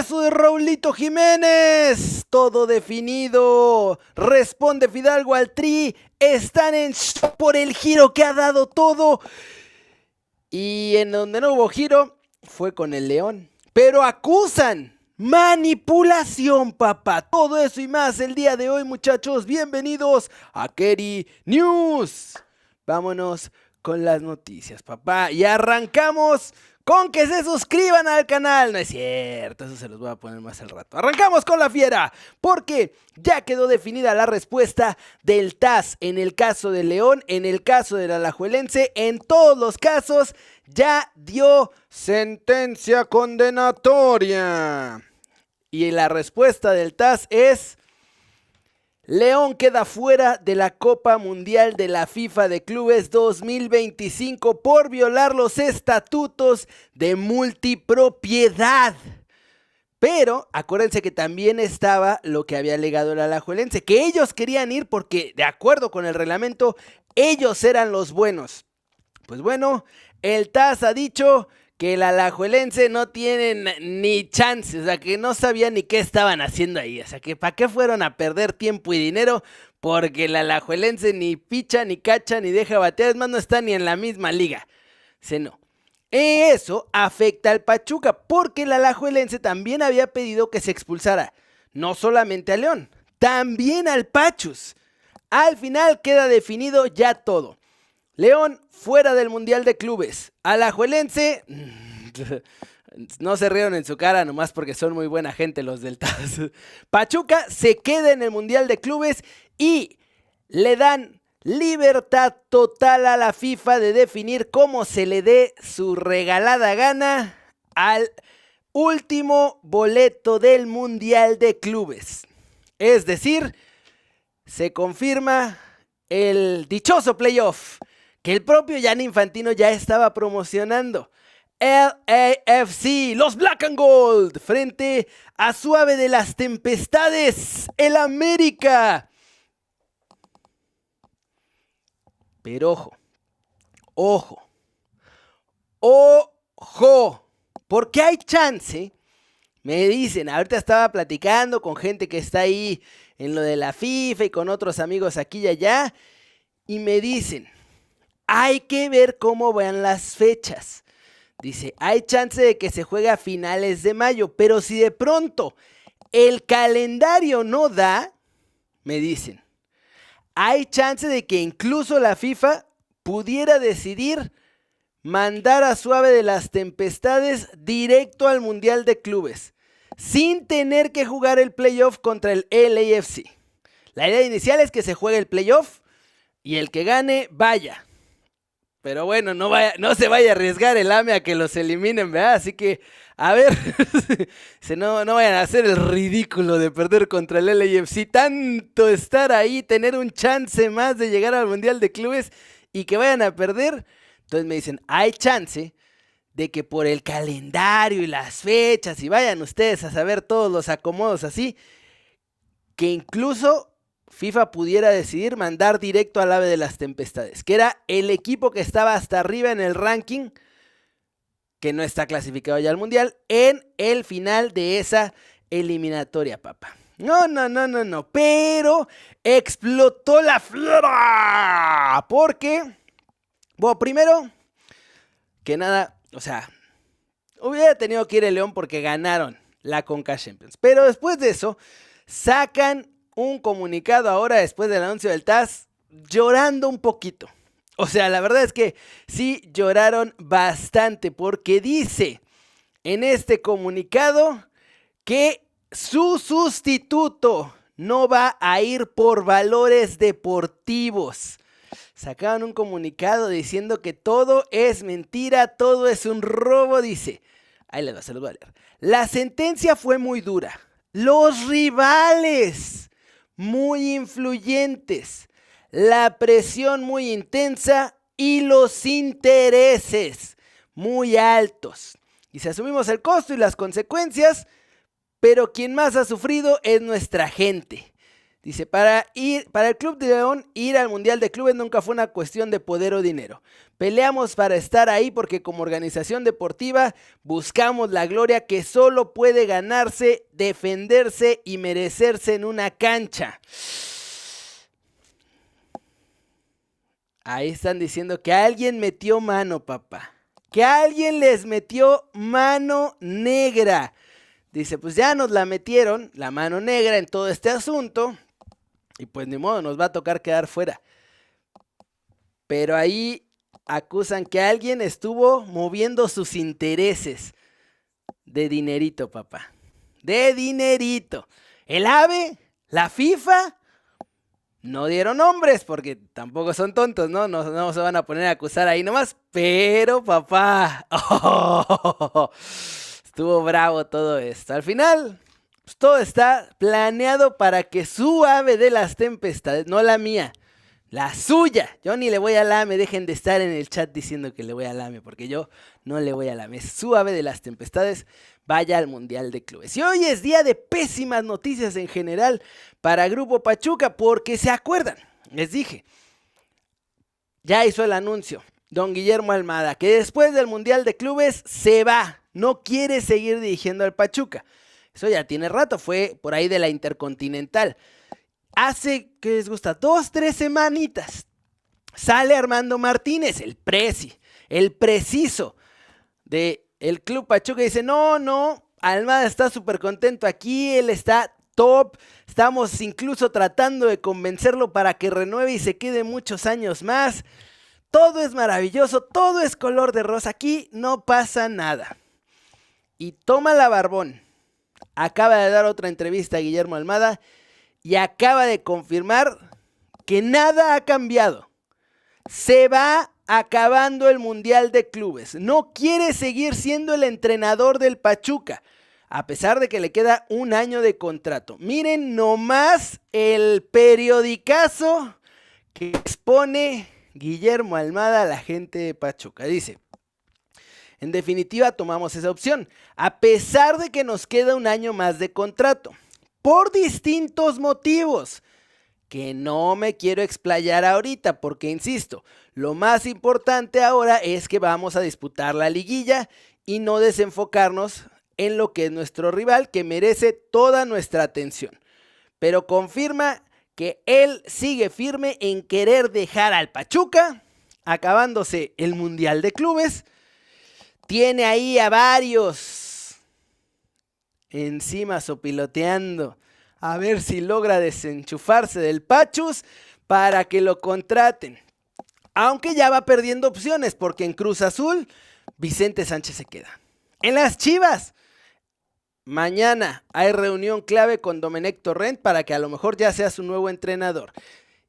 eso de Raulito Jiménez, todo definido. Responde Fidalgo al Tri. Están en shock por el giro que ha dado todo. Y en donde no hubo giro fue con el León. Pero acusan manipulación, papá. Todo eso y más el día de hoy, muchachos. Bienvenidos a Keri News. Vámonos con las noticias, papá. Y arrancamos con que se suscriban al canal. No es cierto, eso se los voy a poner más al rato. Arrancamos con la fiera, porque ya quedó definida la respuesta del TAS en el caso de León, en el caso del Alajuelense, en todos los casos ya dio sentencia condenatoria. Y la respuesta del TAS es: León queda fuera de la Copa Mundial de la FIFA de Clubes 2025 por violar los estatutos de multipropiedad. Pero acuérdense que también estaba lo que había alegado el Alajuelense, que ellos querían ir porque, de acuerdo con el reglamento, ellos eran los buenos. Pues bueno, el TAS ha dicho que el Alajuelense no tiene ni chance, o sea, que no sabían ni qué estaban haciendo ahí, o sea, que para qué fueron a perder tiempo y dinero, porque el Alajuelense ni picha, ni cacha, ni deja batear, es más, no está ni en la misma liga, no. Eso afecta al Pachuca, porque el Alajuelense también había pedido que se expulsara, no solamente a León, también al Pachus. Al final queda definido ya todo. León fuera del Mundial de Clubes. Alajuelense, no se rieron en su cara nomás porque son muy buena gente los del TAS. Pachuca se queda en el Mundial de Clubes y le dan libertad total a la FIFA de definir cómo se le dé su regalada gana al último boleto del Mundial de Clubes. Es decir, se confirma el dichoso playoff que el propio Gianni Infantino ya estaba promocionando. LAFC, los Black and Gold, frente a Suave de las Tempestades, el América. Pero ojo, porque hay chance, me dicen, ahorita estaba platicando con gente que está ahí en lo de la FIFA y con otros amigos aquí y allá, y me dicen, hay que ver cómo van las fechas. Dice, hay chance de que se juegue a finales de mayo, pero si de pronto el calendario no da, me dicen, hay chance de que incluso la FIFA pudiera decidir mandar a Suave de las Tempestades directo al Mundial de Clubes, sin tener que jugar el playoff contra el LAFC. La idea inicial es que se juegue el playoff y el que gane, vaya. Pero bueno, no se vaya a arriesgar el AME a que los eliminen, ¿verdad? Así que, a ver, no vayan a hacer el ridículo de perder contra el LAFC. Tanto estar ahí, tener un chance más de llegar al Mundial de Clubes y que vayan a perder. Entonces me dicen, hay chance de que por el calendario y las fechas, y vayan ustedes a saber todos los acomodos así, que incluso FIFA pudiera decidir mandar directo al Ave de las Tempestades, que era el equipo que estaba hasta arriba en el ranking, que no está clasificado ya al Mundial, en el final de esa eliminatoria, papá. No, pero explotó la fiera, porque, bueno, primero que nada, o sea, hubiera tenido que ir el León porque ganaron la Conca Champions, pero después de eso, sacan un comunicado ahora después del anuncio del TAS llorando un poquito. O sea, la verdad es que sí lloraron bastante porque dice en este comunicado que su sustituto no va a ir por valores deportivos. Sacaron un comunicado diciendo que todo es mentira, todo es un robo, dice. Ahí les va, se los voy a leer. La sentencia fue muy dura. Los rivales muy influyentes, la presión muy intensa y los intereses muy altos. Y si asumimos el costo y las consecuencias, pero quien más ha sufrido es nuestra gente. Dice, para el Club de León, ir al Mundial de Clubes nunca fue una cuestión de poder o dinero. Peleamos para estar ahí porque como organización deportiva buscamos la gloria que solo puede ganarse, defenderse y merecerse en una cancha. Ahí están diciendo que alguien metió mano, papá. Que alguien les metió mano negra. Dice, pues ya nos la metieron, la mano negra en todo este asunto. Y pues ni modo, nos va a tocar quedar fuera. Pero ahí acusan que alguien estuvo moviendo sus intereses. De dinerito, papá. De dinerito. El AVE, la FIFA, no dieron nombres porque tampoco son tontos, ¿no? No se van a poner a acusar ahí nomás. Pero, papá, estuvo bravo todo esto. Al final, pues, todo está planeado para que su ave de las tempestades, no la mía, la suya. Yo ni le voy al AME, dejen de estar en el chat diciendo que le voy al AME, porque yo no le voy al AME. Su ave de las tempestades vaya al Mundial de Clubes. Y hoy es día de pésimas noticias en general para Grupo Pachuca, porque se acuerdan, les dije, ya hizo el anuncio don Guillermo Almada, que después del Mundial de Clubes se va, no quiere seguir dirigiendo al Pachuca. Eso ya tiene rato, fue por ahí de la Intercontinental. Hace, ¿qué les gusta? 2-3 semanitas. Sale Armando Martínez, el preciso del Club Pachuca. Y dice, no, Almada está súper contento aquí, él está top. Estamos incluso tratando de convencerlo para que renueve y se quede muchos años más. Todo es maravilloso, todo es color de rosa. Aquí no pasa nada. Y toma la barbón. Acaba de dar otra entrevista a Guillermo Almada y acaba de confirmar que nada ha cambiado. Se va acabando el Mundial de Clubes. No quiere seguir siendo el entrenador del Pachuca, a pesar de que le queda un año de contrato. Miren nomás el periodicazo que expone Guillermo Almada a la gente de Pachuca. Dice, en definitiva, tomamos esa opción, a pesar de que nos queda un año más de contrato, por distintos motivos, que no me quiero explayar ahorita, porque insisto, lo más importante ahora es que vamos a disputar la liguilla y no desenfocarnos en lo que es nuestro rival, que merece toda nuestra atención. Pero confirma que él sigue firme en querer dejar al Pachuca, acabándose el Mundial de Clubes. Tiene ahí a varios encima sopiloteando a ver si logra desenchufarse del Pachus para que lo contraten. Aunque ya va perdiendo opciones porque en Cruz Azul Vicente Sánchez se queda. En las Chivas, mañana hay reunión clave con Domenech Torrent para que a lo mejor ya sea su nuevo entrenador.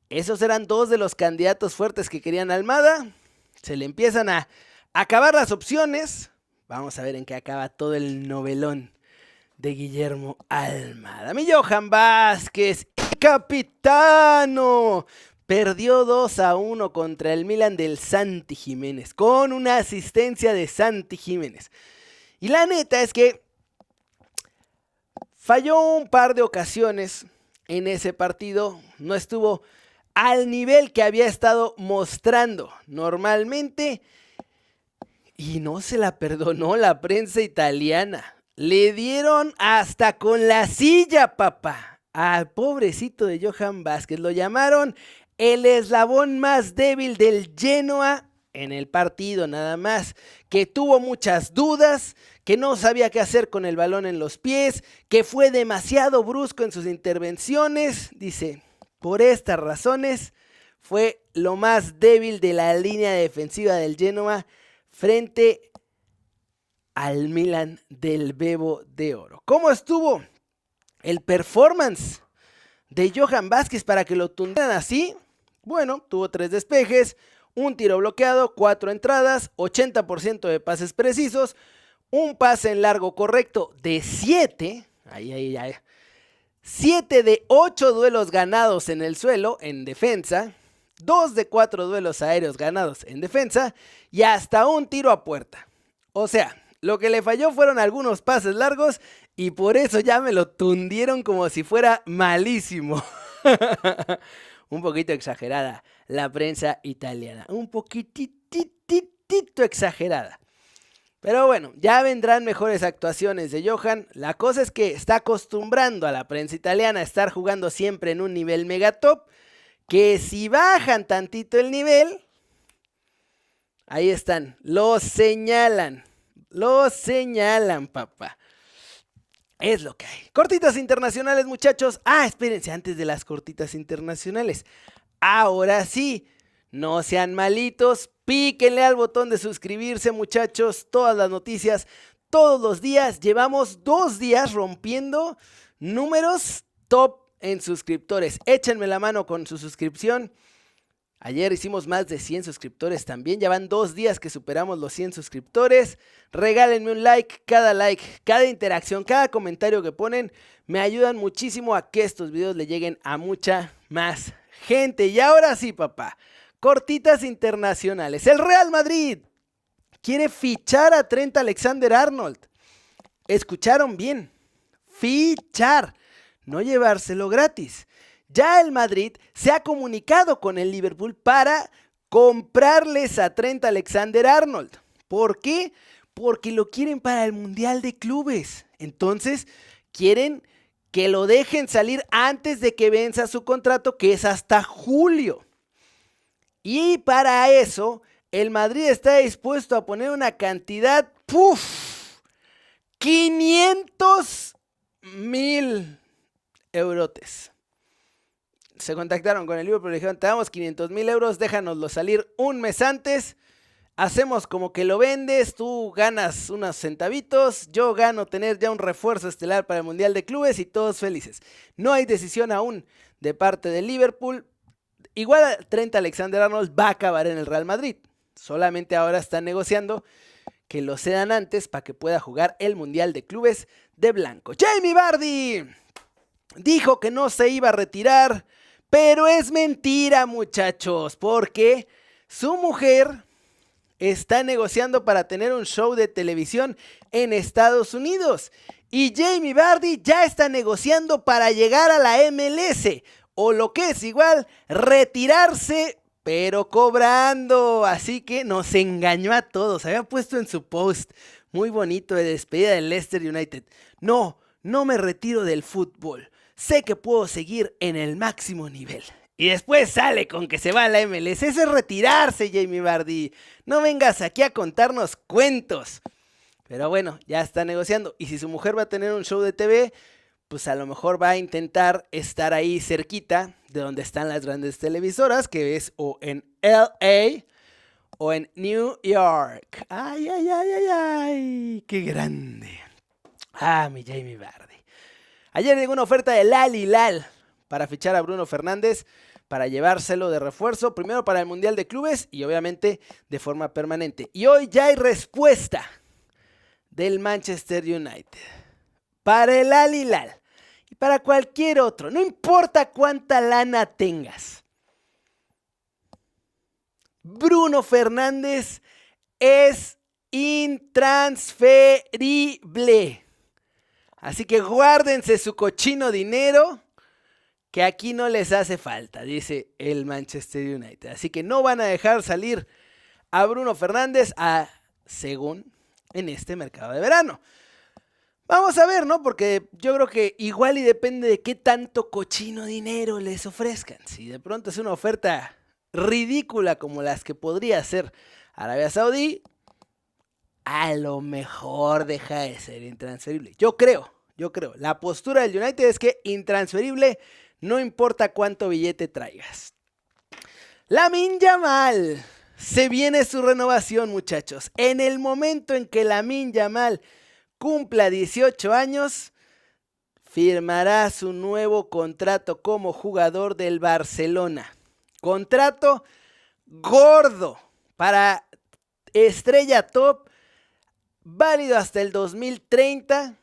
Esos eran dos de los candidatos fuertes que querían Almada. Se le empiezan a acabar las opciones. Vamos a ver en qué acaba todo el novelón de Guillermo Almada. Mi Johan Vázquez, capitano, perdió 2-1 contra el Milan del Santi Jiménez, con una asistencia de Santi Jiménez. Y la neta es que falló un par de ocasiones en ese partido, no estuvo al nivel que había estado mostrando normalmente. Y no se la perdonó la prensa italiana. Le dieron hasta con la silla, papá, al pobrecito de Johan Vázquez. Lo llamaron el eslabón más débil del Genoa en el partido nada más. Que tuvo muchas dudas, que no sabía qué hacer con el balón en los pies, que fue demasiado brusco en sus intervenciones. Dice, por estas razones fue lo más débil de la línea defensiva del Genoa frente al Milan del Bebo de Oro. ¿Cómo estuvo el performance de Johan Vázquez para que lo tundieran así? Bueno, tuvo 3 despejes, un tiro bloqueado, 4 entradas, 80% de pases precisos, un pase en largo correcto de 7, 7 de 8 duelos ganados en el suelo, en defensa, 2 de 4 duelos aéreos ganados en defensa y hasta un tiro a puerta. O sea, lo que le falló fueron algunos pases largos y por eso ya me lo tundieron como si fuera malísimo. Un poquito exagerada la prensa italiana. Un poquitito exagerada. Pero bueno, ya vendrán mejores actuaciones de Johan. La cosa es que está acostumbrando a la prensa italiana a estar jugando siempre en un nivel megatop. Que si bajan tantito el nivel, ahí están, lo señalan, papá. Es lo que hay. Cortitas internacionales, muchachos. Espérense, antes de las cortitas internacionales. Ahora sí, no sean malitos, píquenle al botón de suscribirse, muchachos. Todas las noticias, todos los días. Llevamos 2 días rompiendo números top en suscriptores. Échenme la mano con su suscripción. Ayer hicimos más de 100 suscriptores también. Ya van 2 días que superamos los 100 suscriptores. Regálenme un like, cada interacción, cada comentario que ponen me ayudan muchísimo a que estos videos le lleguen a mucha más gente. Y ahora sí, papá, cortitas internacionales. El Real Madrid quiere fichar a Trent Alexander-Arnold. Escucharon bien, fichar, no llevárselo gratis. Ya el Madrid se ha comunicado con el Liverpool para comprarles a Trent Alexander-Arnold. ¿Por qué? Porque lo quieren para el Mundial de Clubes. Entonces, quieren que lo dejen salir antes de que venza su contrato, que es hasta julio. Y para eso, el Madrid está dispuesto a poner una cantidad, 500,000 eurotes. Se contactaron con el Liverpool y le dijeron, te damos 500,000 euros, déjanoslo salir un mes antes, hacemos como que lo vendes, tú ganas unos centavitos, yo gano tener ya un refuerzo estelar para el Mundial de Clubes y todos felices. No hay decisión aún de parte del Liverpool. Igual Trent Alexander-Arnold va a acabar en el Real Madrid, solamente ahora están negociando que lo cedan antes para que pueda jugar el Mundial de Clubes de blanco. Jamie Vardy dijo que no se iba a retirar, pero es mentira, muchachos, porque su mujer está negociando para tener un show de televisión en Estados Unidos. Y Jamie Vardy ya está negociando para llegar a la MLS, o lo que es igual, retirarse, pero cobrando. Así que nos engañó a todos. Había puesto en su post muy bonito de despedida del Leicester United: no me retiro del fútbol. Sé que puedo seguir en el máximo nivel. Y después sale con que se va a la MLS. Eso es retirarse, Jamie Vardy. No vengas aquí a contarnos cuentos. Pero bueno, ya está negociando. Y si su mujer va a tener un show de TV, pues a lo mejor va a intentar estar ahí cerquita de donde están las grandes televisoras, que es o en LA o en New York. ¡Ay! ¡Qué grande! Mi Jamie Vardy. Ayer llegó una oferta del Al Hilal para fichar a Bruno Fernández, para llevárselo de refuerzo, primero para el Mundial de Clubes y obviamente de forma permanente. Y hoy ya hay respuesta del Manchester United para el Al Hilal y para cualquier otro, no importa cuánta lana tengas. Bruno Fernández es intransferible. Así que guárdense su cochino dinero, que aquí no les hace falta, dice el Manchester United. Así que no van a dejar salir a Bruno Fernández, según en este mercado de verano. Vamos a ver, ¿no? Porque yo creo que igual y depende de qué tanto cochino dinero les ofrezcan. Si de pronto es una oferta ridícula como las que podría hacer Arabia Saudí, a lo mejor deja de ser intransferible. Yo creo. La postura del United es que intransferible, no importa cuánto billete traigas. Lamine Yamal, se viene su renovación, muchachos. En el momento en que Lamine Yamal cumpla 18 años, firmará su nuevo contrato como jugador del Barcelona. Contrato gordo para estrella top, válido hasta el 2030.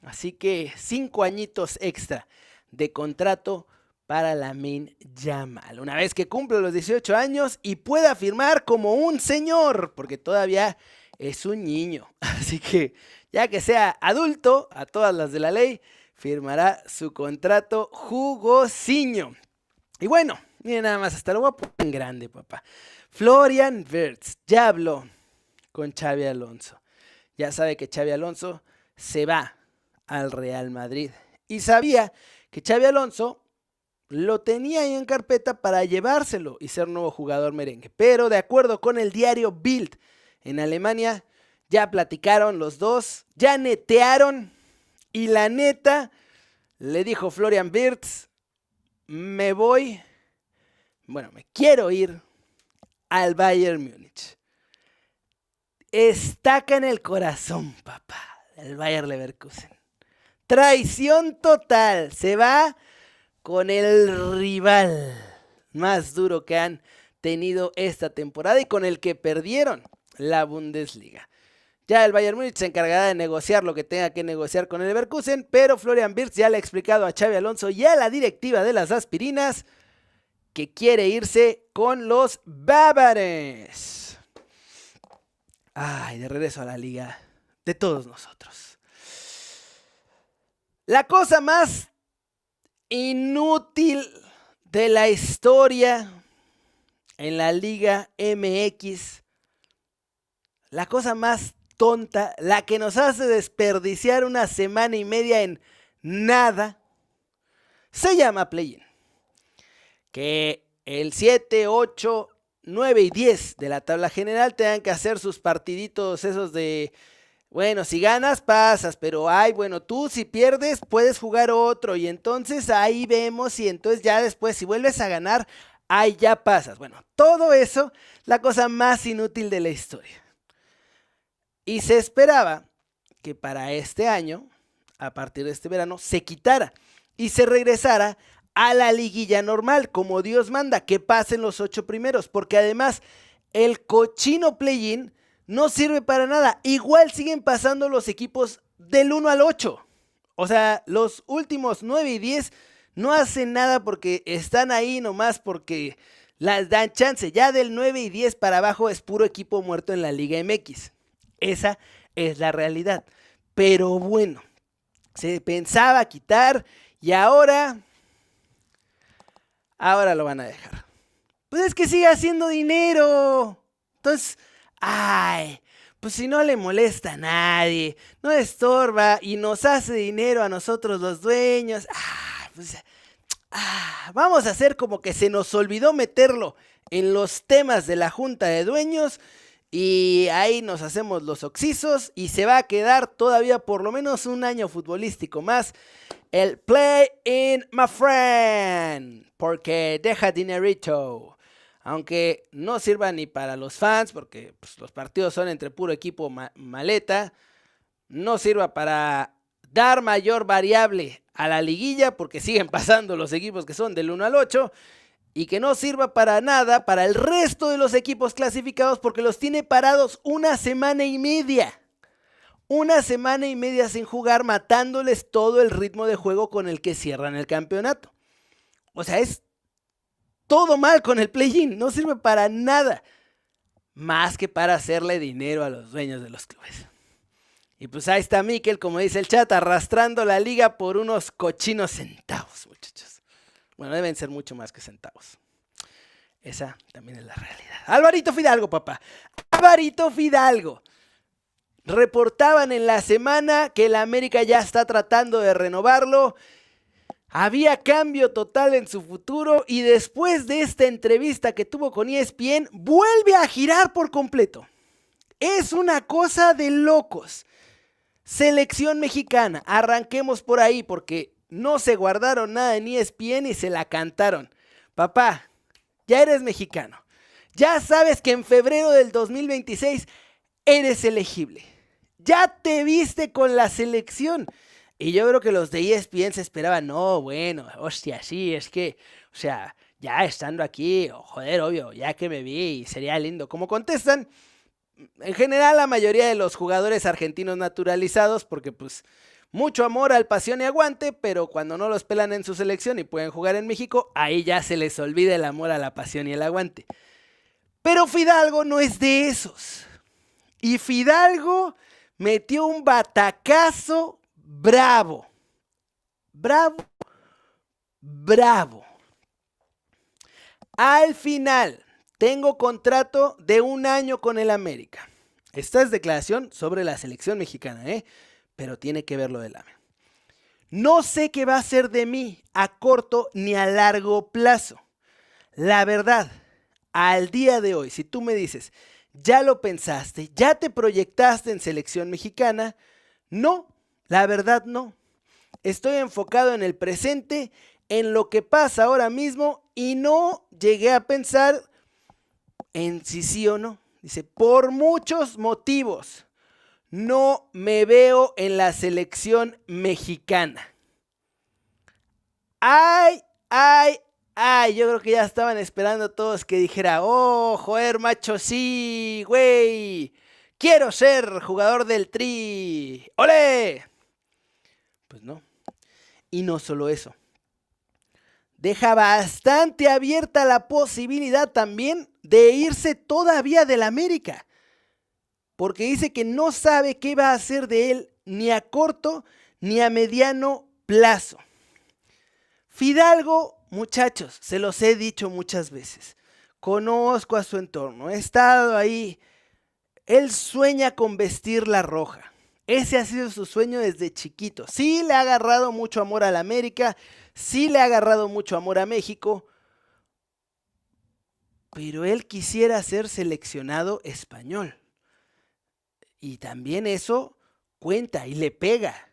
Así que 5 añitos extra de contrato para Lamine Yamal. Una vez que cumpla los 18 años y pueda firmar como un señor, porque todavía es un niño. Así que ya que sea adulto, a todas las de la ley, firmará su contrato jugosiño. Y bueno, miren nada más, hasta lo voy a poner en grande, papá. Florian Wirtz ya habló con Xabi Alonso. Ya sabe que Xabi Alonso se va al Real Madrid. Y sabía que Xabi Alonso lo tenía ahí en carpeta para llevárselo y ser nuevo jugador merengue. Pero de acuerdo con el diario Bild en Alemania, ya platicaron los dos, ya netearon. Y la neta, le dijo Florian Wirtz, me quiero ir al Bayern Múnich. Estaca en el corazón, papá, el Bayer Leverkusen. Traición total, se va con el rival más duro que han tenido esta temporada y con el que perdieron la Bundesliga. Ya el Bayern Múnich se encargará de negociar lo que tenga que negociar con el Leverkusen, pero Florian Wirtz ya le ha explicado a Xabi Alonso y a la directiva de las Aspirinas que quiere irse con los bávares. Ay, de regreso a la liga de todos nosotros. La cosa más inútil de la historia en la Liga MX, la cosa más tonta, la que nos hace desperdiciar una semana y media en nada, se llama play-in. Que el 7, 8, 9 y 10 de la tabla general tengan que hacer sus partiditos esos de, bueno, si ganas pasas, pero bueno, tú si pierdes puedes jugar otro y entonces ahí vemos y entonces ya después si vuelves a ganar, ahí ya pasas. Bueno, todo eso, la cosa más inútil de la historia. Y se esperaba que para este año, a partir de este verano, se quitara y se regresara a la liguilla normal, como Dios manda, que pasen los 8 primeros, porque además el cochino play-in no sirve para nada. Igual siguen pasando los equipos del 1 al 8. O sea, los últimos 9 y 10 no hacen nada porque están ahí nomás porque las dan chance. Ya del 9 y 10 para abajo es puro equipo muerto en la Liga MX. Esa es la realidad. Pero bueno, se pensaba quitar y ahora lo van a dejar. Pues es que sigue haciendo dinero. Entonces, pues si no le molesta a nadie, no estorba y nos hace dinero a nosotros los dueños, vamos a hacer como que se nos olvidó meterlo en los temas de la junta de dueños y ahí nos hacemos los oxisos y se va a quedar todavía por lo menos un año futbolístico más el play-in, my friend, porque deja dinerito. Aunque no sirva ni para los fans, porque pues, los partidos son entre puro equipo maleta. No sirva para dar mayor variable a la liguilla, porque siguen pasando los equipos que son del 1 al 8. Y que no sirva para nada para el resto de los equipos clasificados, porque los tiene parados una semana y media. Una semana y media sin jugar, matándoles todo el ritmo de juego con el que cierran el campeonato. O sea, es todo mal con el play-in, no sirve para nada, más que para hacerle dinero a los dueños de los clubes. Y pues ahí está Mikel, como dice el chat, arrastrando la liga por unos cochinos centavos, muchachos. Bueno, deben ser mucho más que centavos. Esa también es la realidad. Alvarito Fidalgo, papá. Alvarito Fidalgo. Reportaban en la semana que el América ya está tratando de renovarlo. Había cambio total en su futuro y después de esta entrevista que tuvo con ESPN, vuelve a girar por completo. Es una cosa de locos. Selección mexicana, arranquemos por ahí porque no se guardaron nada en ESPN y se la cantaron. Papá, ya eres mexicano. Ya sabes que en febrero del 2026 eres elegible. Ya te viste con la selección. Y yo creo que los de ESPN se esperaban, no, bueno, hostia, sí, es que, o sea, ya estando aquí, joder, obvio, ya que me vi, sería lindo. Como contestan, en general la mayoría de los jugadores argentinos naturalizados, porque pues mucho amor al pasión y aguante, pero cuando no los pelan en su selección y pueden jugar en México, ahí ya se les olvida el amor a la pasión y el aguante. Pero Fidalgo no es de esos. Y Fidalgo metió un batacazo bravo. bravo, bravo. Al final, tengo contrato de 1 año con el América. Esta es declaración sobre la selección mexicana, pero tiene que ver lo del AME. No sé qué va a ser de mí a corto ni a largo plazo. La verdad, al día de hoy, si tú me dices, ya lo pensaste, ya te proyectaste en selección mexicana, no, la verdad no. Estoy enfocado en el presente, en lo que pasa ahora mismo y no llegué a pensar en si sí o no. Dice, por muchos motivos, no me veo en la selección mexicana. Ay, yo creo que ya estaban esperando todos que dijera, oh, joder, macho, sí, güey, quiero ser jugador del Tri, ¡olé! Pues no, y no solo eso. Deja bastante abierta la posibilidad también de irse todavía del América. Porque dice que no sabe qué va a hacer de él ni a corto ni a mediano plazo. Fidalgo, muchachos, se los he dicho muchas veces. Conozco a su entorno, he estado ahí. Él sueña con vestir la roja. Ese ha sido su sueño desde chiquito. Sí le ha agarrado mucho amor a la América, sí le ha agarrado mucho amor a México, pero él quisiera ser seleccionado español. Y también eso cuenta y le pega.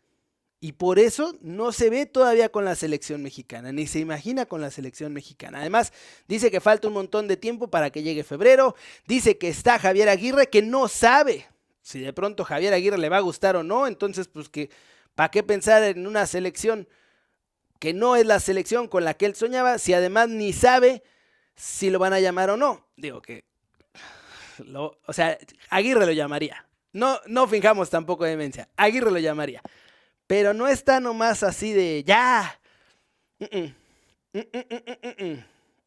Y por eso no se ve todavía con la selección mexicana, ni se imagina con la selección mexicana. Además, dice que falta un montón de tiempo para que llegue febrero. Dice que está Javier Aguirre, que no sabe si de pronto Javier Aguirre le va a gustar o no. Entonces, pues que, ¿para qué pensar en una selección que no es la selección con la que él soñaba, si además ni sabe si lo van a llamar o no? Digo que, o sea, Aguirre lo llamaría. No fijamos tampoco demencia. Aguirre lo llamaría. Pero no está nomás así de ya.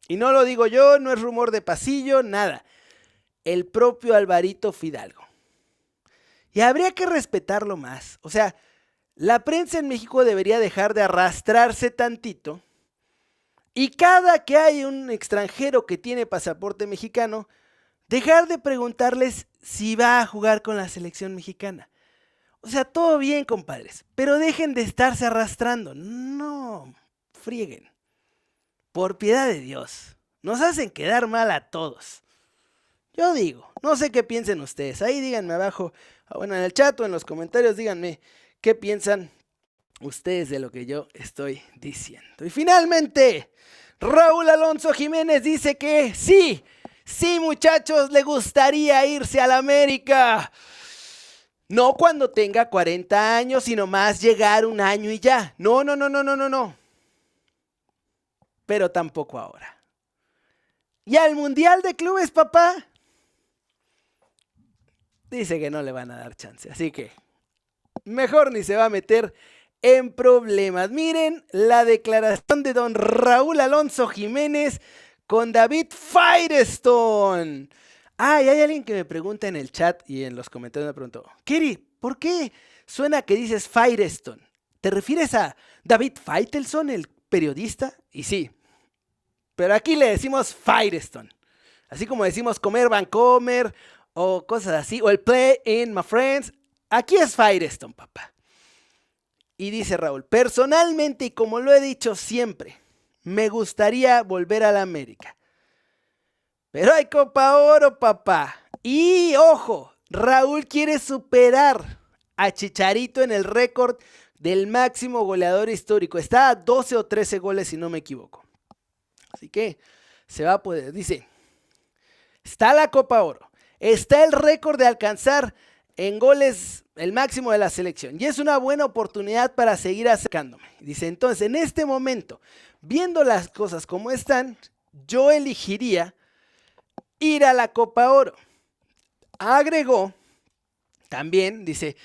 Y no lo digo yo, no es rumor de pasillo, nada. El propio Alvarito Fidalgo. Y habría que respetarlo más. O sea, la prensa en México debería dejar de arrastrarse tantito. Y cada que hay un extranjero que tiene pasaporte mexicano, dejar de preguntarles si va a jugar con la selección mexicana. O sea, todo bien, compadres, pero dejen de estarse arrastrando. No, frieguen. Por piedad de Dios, nos hacen quedar mal a todos. Yo digo, no sé qué piensen ustedes. Ahí díganme abajo, bueno, en el chat o en los comentarios, díganme qué piensan ustedes de lo que yo estoy diciendo. Y finalmente, Raúl Alonso Jiménez dice que sí, muchachos, le gustaría irse a la América. No cuando tenga 40 años, sino más llegar 1 año y ya. No. Pero tampoco ahora. ¿Y al Mundial de Clubes, papá? Dice que no le van a dar chance, así que mejor ni se va a meter en problemas. Miren la declaración de don Raúl Alonso Jiménez con David Firestone. Y hay alguien que me pregunta en el chat y en los comentarios me preguntó, Keri, ¿por qué suena que dices Firestone? ¿Te refieres a David Faitelson, el periodista? Y sí, pero aquí le decimos Firestone. Así como decimos comer Vancomer o cosas así, o el play in my friends, aquí es Firestone, papá. Y dice Raúl, personalmente y como lo he dicho siempre, me gustaría volver a la América. Pero hay Copa Oro, papá. Y ojo, Raúl quiere superar a Chicharito en el récord del máximo goleador histórico. Está a 12 o 13 goles si no me equivoco. Así que se va a poder. Dice, está la Copa Oro. Está el récord de alcanzar en goles el máximo de la selección. Y es una buena oportunidad para seguir acercándome. Dice, entonces, en este momento, viendo las cosas como están, yo elegiría ir a la Copa Oro. Agregó también, dice,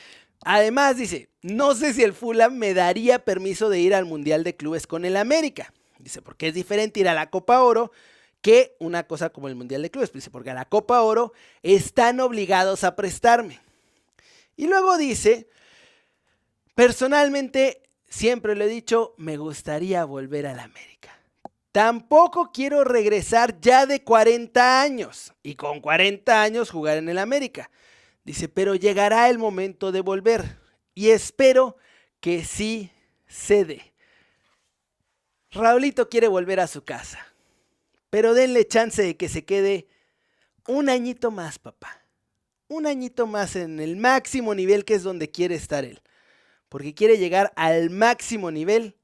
además dice, no sé si el Fulham me daría permiso de ir al Mundial de Clubes con el América. Dice, porque es diferente ir a la Copa Oro que una cosa como el Mundial de Clubes. Dice, porque a la Copa Oro están obligados a prestarme. Y luego dice, personalmente siempre lo he dicho, me gustaría volver a la América. Tampoco quiero regresar ya de 40 años y con 40 años jugar en el América. Dice, pero llegará el momento de volver y espero que sí se dé. Raulito quiere volver a su casa, pero denle chance de que se quede un añito más, papá. Un añito más en el máximo nivel, que es donde quiere estar él. Porque quiere llegar al máximo nivel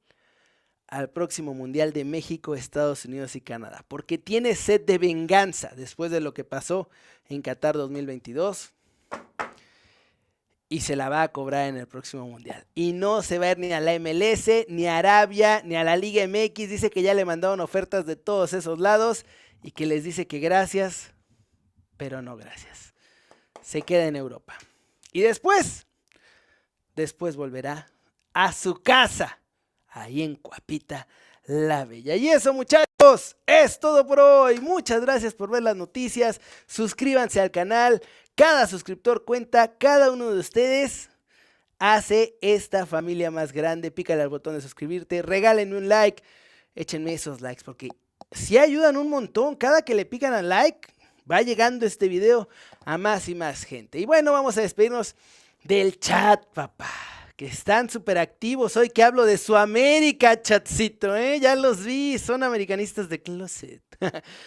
al próximo Mundial de México, Estados Unidos y Canadá. Porque tiene sed de venganza después de lo que pasó en Qatar 2022. Y se la va a cobrar en el próximo Mundial. Y no se va a ir ni a la MLS, ni a Arabia, ni a la Liga MX. Dice que ya le mandaron ofertas de todos esos lados y que les dice que gracias, pero no gracias. Se queda en Europa. Y después volverá a su casa, ahí en Coapita la Bella. Y eso, muchachos, es todo por hoy. Muchas gracias por ver las noticias. Suscríbanse al canal. Cada suscriptor cuenta. Cada uno de ustedes hace esta familia más grande. Pícale al botón de suscribirte. Regálenme un like. Échenme esos likes porque sí ayudan un montón. Cada que le pican al like, va llegando este video a más y más gente. Y bueno, vamos a despedirnos del chat, papá, que están súper activos hoy que hablo de su América, chatcito, ya los vi, son americanistas de closet.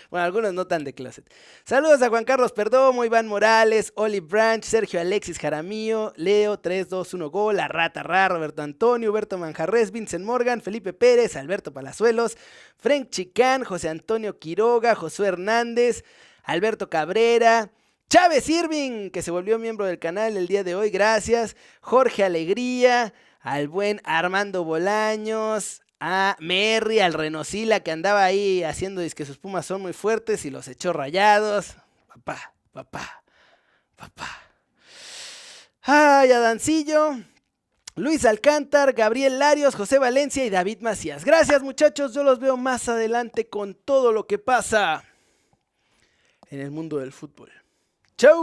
Bueno, algunos no tan de closet. Saludos a Juan Carlos Perdomo, Iván Morales, Olive Branch, Sergio Alexis Jaramillo, Leo 321 Gol, La Rata Ra, Roberto Antonio, Huberto Manjarres, Vincent Morgan, Felipe Pérez, Alberto Palazuelos, Frank Chicán, José Antonio Quiroga, Josué Hernández, Alberto Cabrera, Chávez Irving, que se volvió miembro del canal el día de hoy, gracias. Jorge Alegría, al buen Armando Bolaños, a Merry, al Renosila, que andaba ahí haciendo que sus Pumas son muy fuertes y los echó rayados. Papá. Ay, Adancillo, Luis Alcántar, Gabriel Larios, José Valencia y David Macías. Gracias, muchachos, yo los veo más adelante con todo lo que pasa en el mundo del fútbol. ¡Chau!